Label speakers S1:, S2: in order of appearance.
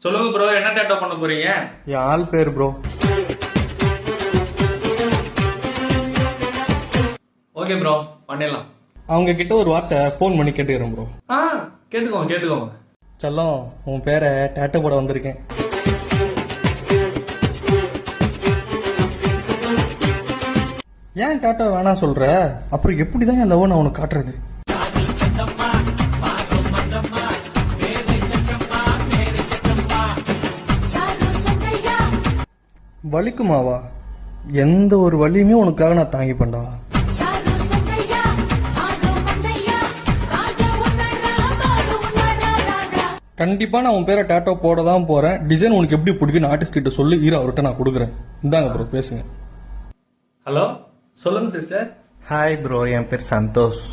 S1: சொல்லுங்க ப்ரோ, என்ன டேட்டோ பண்ண போறீங்க?
S2: என் ஆள் பேர் ப்ரோ.
S1: ஓகே ப்ரோ, பண்ணிடலாம்.
S2: அவங்க கிட்ட ஒரு வார்த்தை ஃபோன் பண்ணி கேட்டுக்கிறேன் ப்ரோ.
S1: கேட்டுக்கோங்க.
S2: செல்லம், உன் பேரை டேட்டோ போட வந்திருக்கேன். ஏன் டேட்டோ வேணாம் சொல்ற? அப்புறம் எப்படிதான் என் லவ் நான் உனக்கு காட்டுறது? வலிக்குமாவா? எந்த ஒரு வலியுமே உனக்காக நான் தாங்கிப்பேன்டா. கண்டிப்பா நான் உன் பேரை டேட்டோ போட தான் போறேன். டிசைன் உனக்கு எப்படி பிடிக்கும் ஆர்டிஸ்ட் கிட்ட சொல்லி அவர்கிட்ட நான் கொடுக்குறேன். இந்தாங்க ப்ரோ, பேசுங்க.
S1: ஹலோ, சொல்லுங்க சிஸ்டர்.
S3: ஹாய் ப்ரோ, என் பேர் சந்தோஷ்.